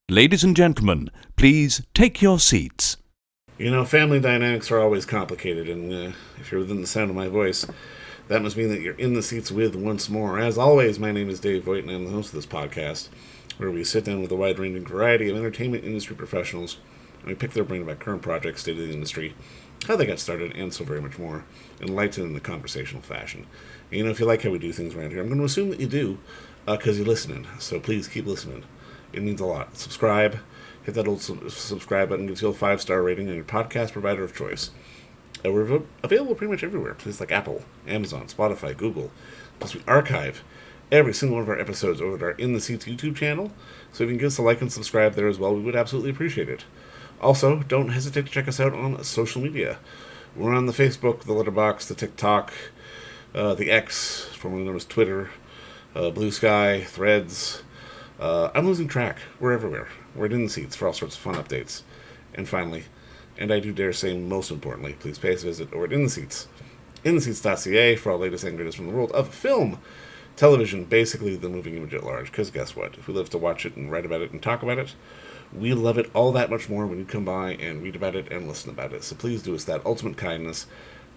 Ladies and gentlemen, please take your seats. You know, family dynamics are always complicated, and if you're within the sound of my voice, that must mean that you're in the seats with once more. As always, my name is Dave Voigt, and I'm the host of this podcast, where we sit down with a wide-ranging variety of entertainment industry professionals, and we pick their brain about current projects, state of the industry, how they got started, and so very much more, enlightened in a conversational fashion. And, you know, if you like how we do things around here, I'm going to assume that you do, because you're listening, so please keep listening. It means a lot. Subscribe. Hit that old subscribe button. Gives you a 5-star rating on your podcast provider of choice. We're available pretty much everywhere. Places like Apple, Amazon, Spotify, Google. Plus, we archive every single one of our episodes over at our In the Seats YouTube channel. So if you can give us a like and subscribe there as well, we would absolutely appreciate it. Also, don't hesitate to check us out on social media. We're on the Facebook, the Letterboxd, the TikTok, the X, formerly known as Twitter, Blue Sky, Threads. I'm losing track. We're everywhere. We're in the seats for all sorts of fun updates. And finally, and I do dare say most importantly, please pay us a visit over at In the Seats. InTheSeats.ca for all latest and greatest from the world of film, television, basically the moving image at large. Because guess what? If we live to watch it and write about it and talk about it, we love it all that much more when you come by and read about it and listen about it. So please do us that ultimate kindness.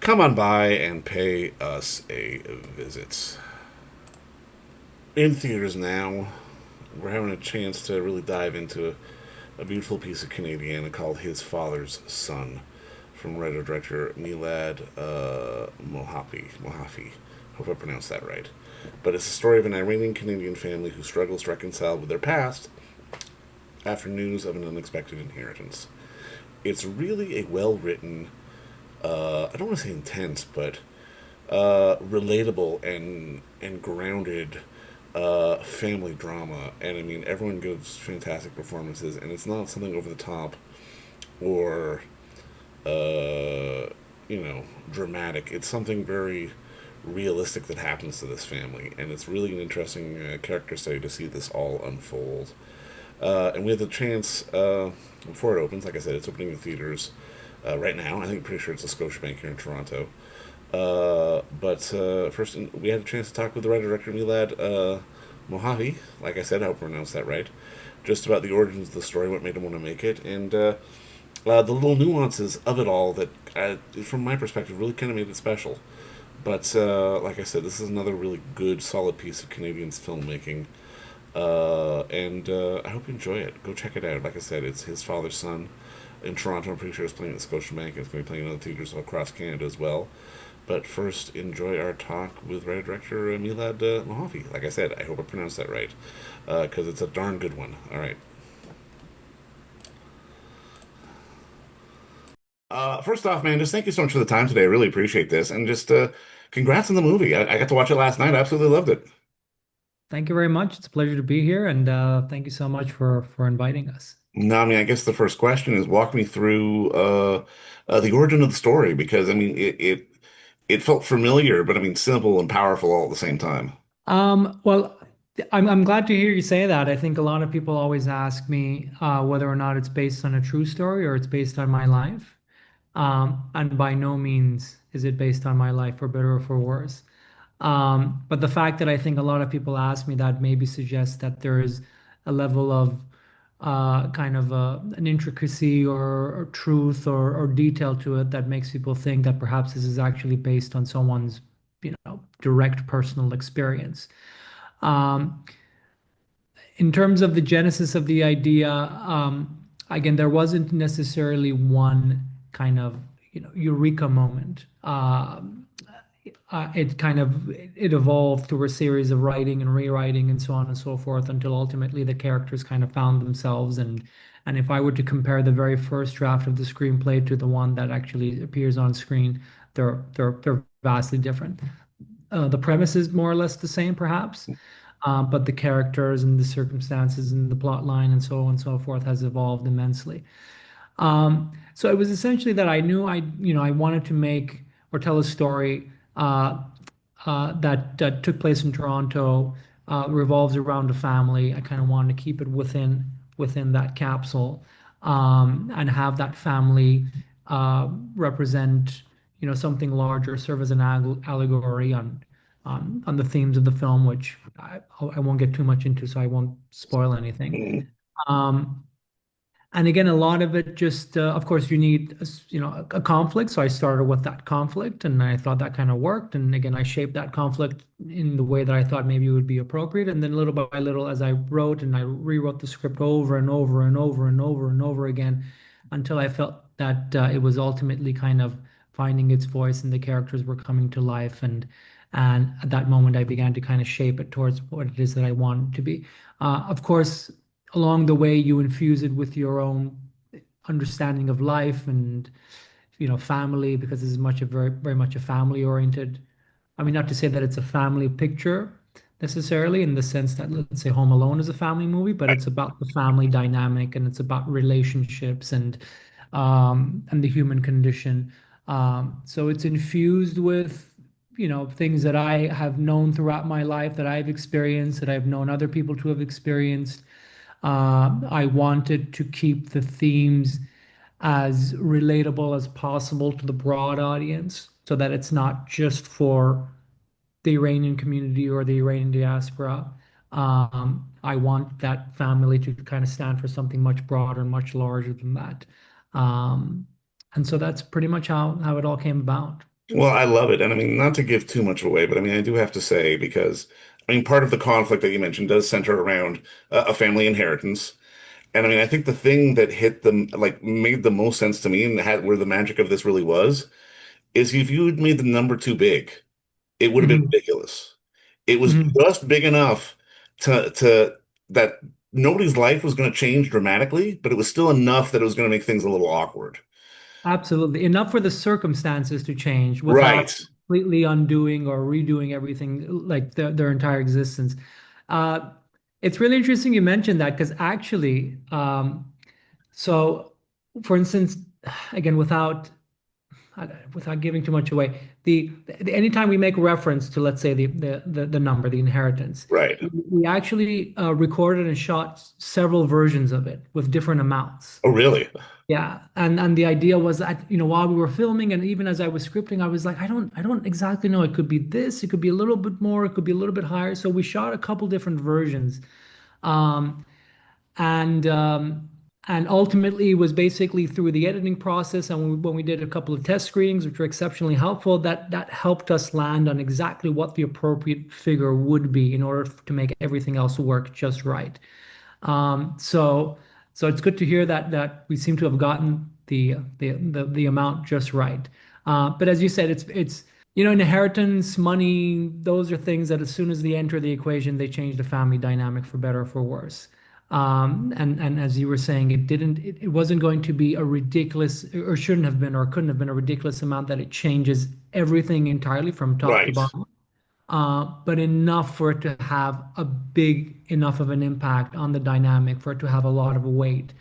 Come on by and pay us a visit. In theaters now, we're having a chance to really dive into a beautiful piece of Canadiana called His Father's Son from writer-director Meelad Moaphi. Hope I pronounced that right. But it's the story of an Iranian Canadian family who struggles to reconcile with their past after news of an unexpected inheritance. It's really a well-written, I don't want to say intense, but relatable and grounded family drama. And I mean, everyone gives fantastic performances, and it's not something over the top or dramatic. It's something very realistic that happens to this family, and it's really an interesting character study to see this all unfold. And we had the chance before it opens. Like I said, it's opening in theaters right now. I think pretty sure it's a Scotiabank here in Toronto. But first, we had a chance to talk with the writer-director Meelad Moaphi. Like I said, I hope I pronounced that right. Just about the origins of the story, what made him want to make it, and the little nuances of it all that, from my perspective, really kind of made it special. But like I said, this is another really good, solid piece of Canadian filmmaking. And I hope you enjoy it. Go check it out. Like I said, it's His Father's Son in Toronto. I'm pretty sure it's playing at Scotiabank. It's going to be playing in other theaters across Canada as well. But first, enjoy our talk with writer-director Meelad Moaphi. Like I said, I hope I pronounced that right, because it's a darn good one. All right. First off, man, just thank you so much for the time today. I really appreciate this. And just congrats on the movie. I got to watch it last night. I absolutely loved it. Thank you very much. It's a pleasure to be here, and thank you so much for inviting us. No, I mean, I guess the first question is walk me through the origin of the story, because I mean, it felt familiar, but I mean, simple and powerful all at the same time. Well, I'm glad to hear you say that. I think a lot of people always ask me whether or not it's based on a true story or it's based on my life. And by no means is it based on my life, for better or for worse. But the fact that I think a lot of people ask me that maybe suggests that there is a level of kind of an intricacy or truth or detail to it that makes people think that perhaps this is actually based on someone's, direct personal experience. Um, in terms of the genesis of the idea, again, there wasn't necessarily one kind of, eureka moment. It evolved through a series of writing and rewriting and so on and so forth until ultimately the characters kind of found themselves. And if I were to compare the very first draft of the screenplay to the one that actually appears on screen, they're vastly different. The premise is more or less the same, perhaps, but the characters and the circumstances and the plot line and so on and so forth has evolved immensely. So it was essentially that I knew I wanted to make or tell a story that took place in Toronto, revolves around a family. I kind of wanted to keep it within that capsule, and have that family represent something larger, serve as an allegory on the themes of the film, which I won't get too much into, so I won't spoil anything. Um, and again, a lot of it just, of course, you need, a conflict. So I started with that conflict, and I thought that kind of worked. And again, I shaped that conflict in the way that I thought maybe it would be appropriate. And then little by little, as I wrote and I rewrote the script over and over and over and over and over again, until I felt that it was ultimately kind of finding its voice and the characters were coming to life. And at that moment, I began to kind of shape it towards what it is that I wanted to be. Of course, along the way you infuse it with your own understanding of life and family, because this is much a very much a family oriented, I mean, not to say that it's a family picture necessarily in the sense that, let's say, Home Alone is a family movie, but it's about the family dynamic, and it's about relationships and the human condition. So it's infused with things that I have known throughout my life, that I've experienced, that I've known other people to have experienced. I wanted to keep the themes as relatable as possible to the broad audience, so that it's not just for the Iranian community or the Iranian diaspora. I want that family to kind of stand for something much broader, much larger than that. Um, and so that's pretty much how it all came about. Well, I love it. And I mean, not to give too much away, but I mean, I do have to say, because I mean, part of the conflict that you mentioned does center around a family inheritance. And I mean, I think the thing that hit them, like, made the most sense to me and had where the magic of this really was, is if you had made the number too big, it would have been Mhm, ridiculous. It was mhm. just big enough to that nobody's life was going to change dramatically, but it was still enough that it was going to make things a little awkward. Absolutely. Enough for the circumstances to change without Right. completely undoing or redoing everything, like their entire existence. Uh, it's really interesting you mentioned that, because actually, so for instance, again, without giving too much away, anytime we make reference to, let's say, the number, the inheritance, Right. we actually recorded and shot several versions of it with different amounts. Oh, really? Yeah, and the idea was that, while we were filming and even as I was scripting, I was like, I don't exactly know. It could be this, it could be a little bit more, it could be a little bit higher. So we shot a couple different versions. Um, and and ultimately it was basically through the editing process, and when we did a couple of test screenings, which were exceptionally helpful, that helped us land on exactly what the appropriate figure would be in order to make everything else work just right. So it's good to hear that we seem to have gotten the amount just right. But as you said, it's inheritance, money, those are things that as soon as they enter the equation, they change the family dynamic for better or for worse. And as you were saying, it wasn't going to be a ridiculous, or shouldn't have been, or couldn't have been a ridiculous amount that it changes everything entirely from top to Right. bottom, but enough for it to have a big enough of an impact on the dynamic for it to have a lot of weight,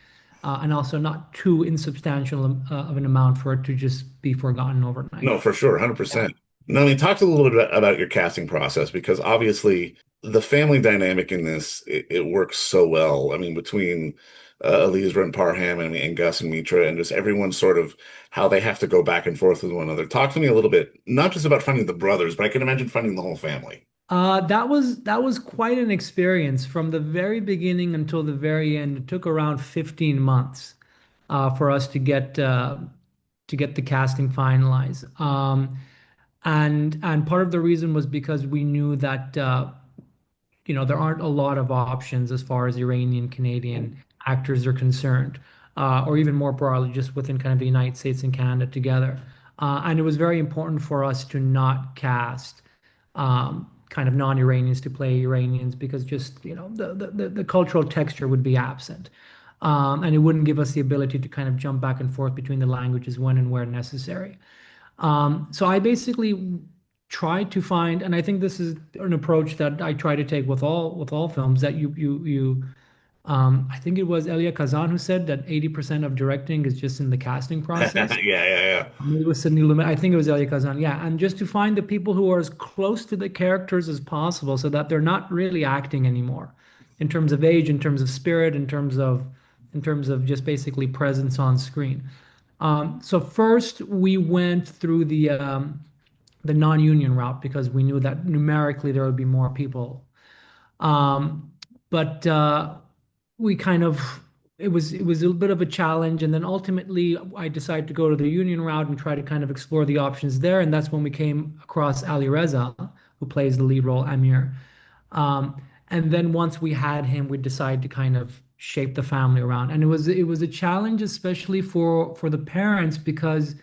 and also not too insubstantial of an amount for it to just be forgotten overnight. No, for sure, Yeah. 100%. Now, I mean, talk a little bit about your casting process, because obviously the family dynamic in this, it works so well. I mean, between Elizra and Parham, and Gus and Mitra, and just everyone sort of how they have to go back and forth with one another. Talk to me a little bit, not just about finding the brothers, but I can imagine finding the whole family. That was quite an experience from the very beginning until the very end. It took around 15 months for us to get the casting finalized. And part of the reason was because we knew that there aren't a lot of options as far as Iranian Canadian actors are concerned, or even more broadly, just within kind of the United States and Canada together. And it was very important for us to not cast kind of non-Iranians to play Iranians, because just the cultural texture would be absent. And it wouldn't give us the ability to kind of jump back and forth between the languages when and where necessary. So I basically try to find, and I think this is an approach that I try to take with all films, that I think it was Elia Kazan who said that 80% of directing is just in the casting Yeah, process. yeah, Maybe it was Sidney Lumet. I think it was Elia Kazan. Yeah, and just to find the people who are as close to the characters as possible, so that they're not really acting anymore, in terms of age, in terms of spirit, in terms of just basically presence on screen. So first we went through the non-union route, because we knew that numerically there would be more people. Um, but we kind of it was a little bit of a challenge, and then ultimately I decided to go to the union route and try to kind of explore the options there, and that's when we came across Ali Reza, who plays the lead role, Amir. Um, and then once we had him, we decided to kind of shape the family around, and it was a challenge, especially for the parents, because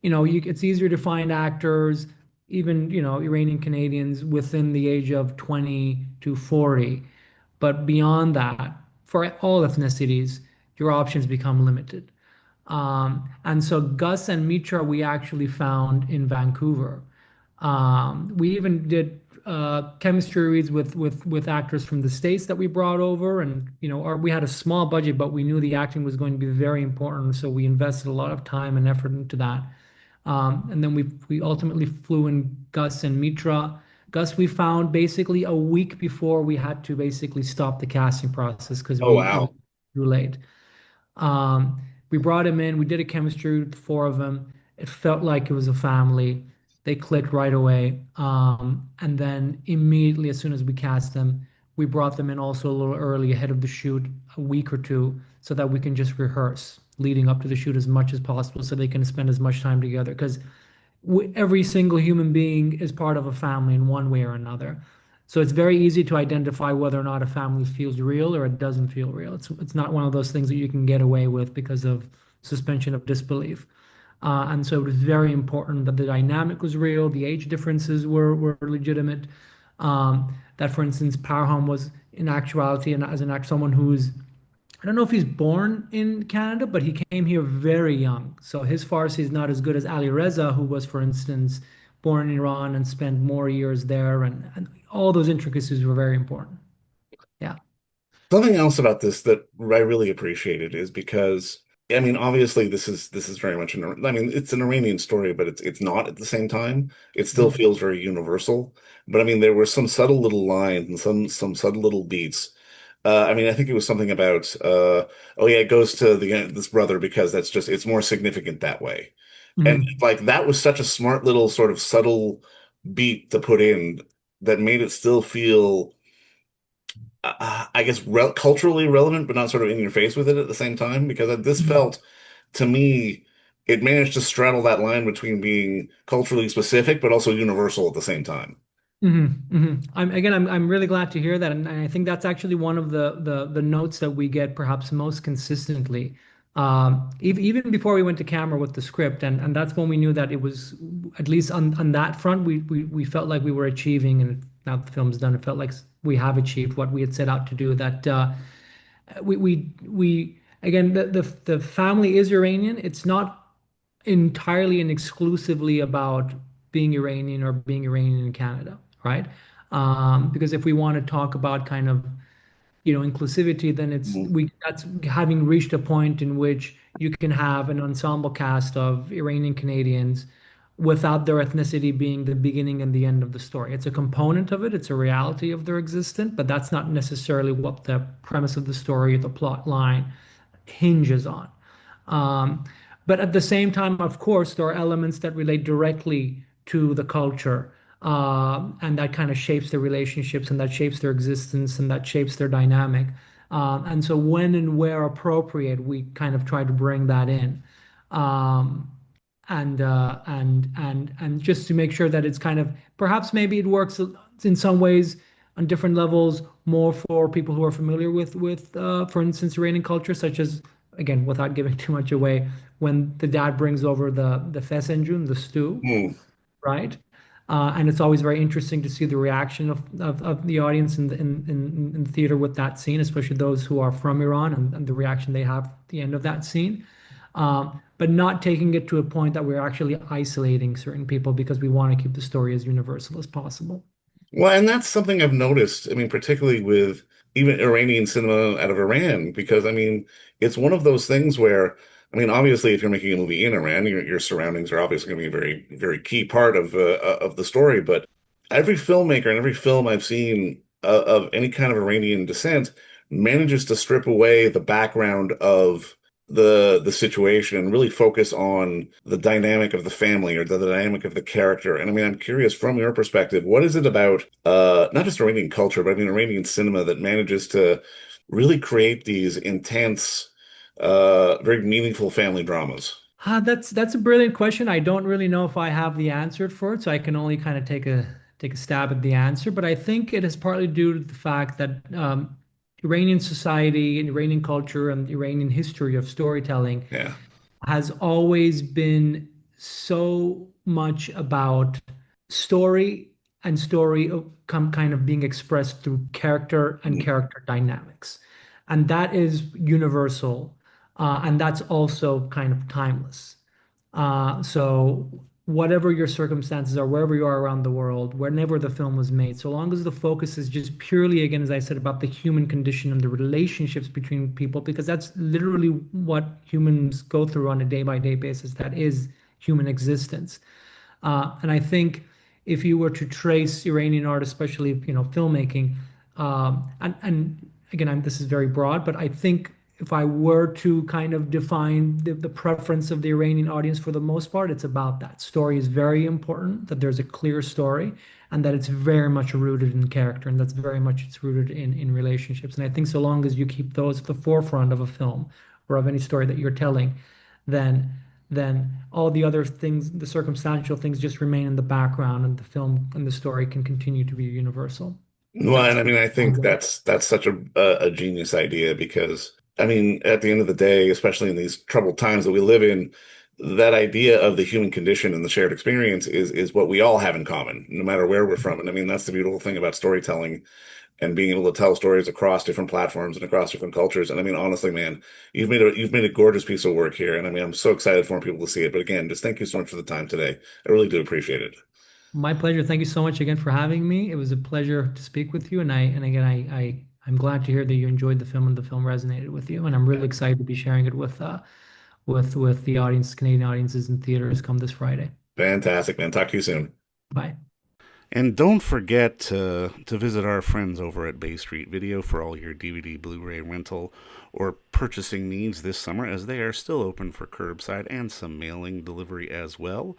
it's easier to find actors, even Iranian Canadians within the age of 20 to 40. But beyond that, for all ethnicities, your options become limited. And so Gus and Mitra we actually found in Vancouver. We even did chemistry reads with actors from the States that we brought over, and we had a small budget, but we knew the acting was going to be very important, so we invested a lot of time and effort into that. And then we ultimately flew in Gus and Mitra. Gus, we found basically a week before we had to basically stop the casting process because Oh, it was wow. too late. Um, we brought him in. We did a chemistry with the four of them. It felt like it was a family. They clicked right away. And then immediately, as soon as we cast them, we brought them in also a little early ahead of the shoot, a week or two, so that we can just rehearse leading up to the shoot as much as possible so they can spend as much time together. Because every single human being is part of a family in one way or another. So it's very easy to identify whether or not a family feels real or it doesn't feel real. It's not one of those things that you can get away with because of suspension of disbelief. And so it was very important that the dynamic was real, the age differences were legitimate. That, for instance, Parham was in actuality, and as an act, someone who's I don't know if he's born in Canada, but he came here very young. So his Farsi is not as good as Ali Reza, who was, for instance, born in Iran and spent more years there. And all those intricacies were very important. Yeah. Something else about this that I really appreciated is because I mean, obviously, this is very much I mean, it's an Iranian story, but it's not at the same time. It still Mhm. feels very universal. But I mean, there were some subtle little lines and some subtle little beats. I mean, I think it was something about oh yeah, it goes to this brother because it's more significant that way. And Mhm. like that was such a smart little sort of subtle beat to put in that made it still feel I guess culturally relevant, but not sort of in your face with it at the same time. Because this Mhm. felt to me, it managed to straddle that line between being culturally specific but also universal at the same time. I'm really glad to hear that, and I think that's actually one of the notes that we get perhaps most consistently. Even before we went to camera with the script, and that's when we knew that it was at least on that front, we felt like we were achieving, and now the film's done, it felt like we have achieved what we had set out to do. That we again the family is Iranian. It's not entirely and exclusively about being Iranian or being Iranian in Canada, right? Because if we want to talk about kind of inclusivity, then Mm. that's having reached a point in which you can have an ensemble cast of Iranian Canadians without their ethnicity being the beginning and the end of the story. It's a component of it, it's a reality of their existence, but that's not necessarily what the premise of the story, the plot line hinges on. Um, but at the same time, of course, there are elements that relate directly to the culture, and that kind of shapes their relationships, and that shapes their existence, and that shapes their dynamic. And so, when and where appropriate, we kind of try to bring that in, um, and just to make sure that it's kind of perhaps maybe it works in some ways on different levels more for people who are familiar with for instance Iranian culture, such as, again, without giving too much away, when the dad brings over the fesenjun, the stew, Mm. right? And it's always very interesting to see the reaction of the audience in the theater with that scene, especially those who are from Iran, and the reaction they have at the end of that scene. But not taking it to a point that we're actually isolating certain people because we want to keep the story as universal as possible. Well, and that's something I've noticed. I mean, particularly with even Iranian cinema out of Iran, because I mean, it's one of those things where, I mean, obviously, if you're making a movie in Iran, your surroundings are obviously going to be a very, very key part of the story. But every filmmaker and every film I've seen of any kind of Iranian descent manages to strip away the background of the situation and really focus on the dynamic of the family or the dynamic of the character. And I mean, I'm curious from your perspective, what is it about not just Iranian culture, but I mean Iranian cinema that manages to really create these intense, very meaningful family dramas? That's a brilliant question. I don't really know if I have the answer for it, so I can only kind of take a stab at the answer. But I think it is partly due to the fact that Iranian society and Iranian culture and Iranian history of storytelling Yeah. has always been so much about story and story come kind of being expressed through character and character dynamics. And that is universal. And that's also kind of timeless. So whatever your circumstances are, wherever you are around the world, whenever the film was made, so long as the focus is just purely, again, as I said, about the human condition and the relationships between people, because that's literally what humans go through on a day-by-day basis. That is human existence. And I think if you were to trace Iranian art, especially filmmaking, and again, this is very broad, but I think if I were to kind of define the preference of the Iranian audience for the most part, it's about that. Story is very important, that there's a clear story, and that it's very much rooted in character, and that's very much it's rooted in relationships. And I think so long as you keep those at the forefront of a film or of any story that you're telling, then all the other things, the circumstantial things, just remain in the background, and the film and the story can continue to be universal. Well, That's and I mean, I think that's such a genius idea because I mean, at the end of the day, especially in these troubled times that we live in, that idea of the human condition and the shared experience is what we all have in common, no matter where we're from. And I mean, that's the beautiful thing about storytelling and being able to tell stories across different platforms and across different cultures. And I mean, honestly, man, you've made a gorgeous piece of work here, and I mean, I'm so excited for more people to see it. But again, just thank you so much for the time today. I really do appreciate it. my pleasure. Thank you so much again for having me. It was a pleasure to speak with you, and again, I'm glad to hear that you enjoyed the film and the film resonated with you, and I'm really excited to be sharing it with the audience, Canadian audiences in theaters come this Friday. Fantastic, man. Talk to you soon. Bye. And don't forget to visit our friends over at Bay Street Video for all your DVD, Blu-ray rental, or purchasing needs this summer, as they are still open for curbside and some mailing delivery as well.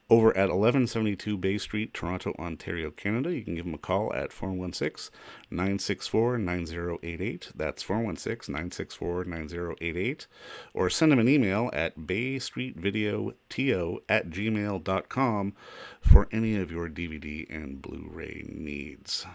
Over at 1172 Bay Street, Toronto, Ontario, Canada, you can give them a call at 416-964-9088. That's 416-964-9088. Or send them an email at baystreetvideoto@gmail.com for any of your DVD and Blu-ray needs.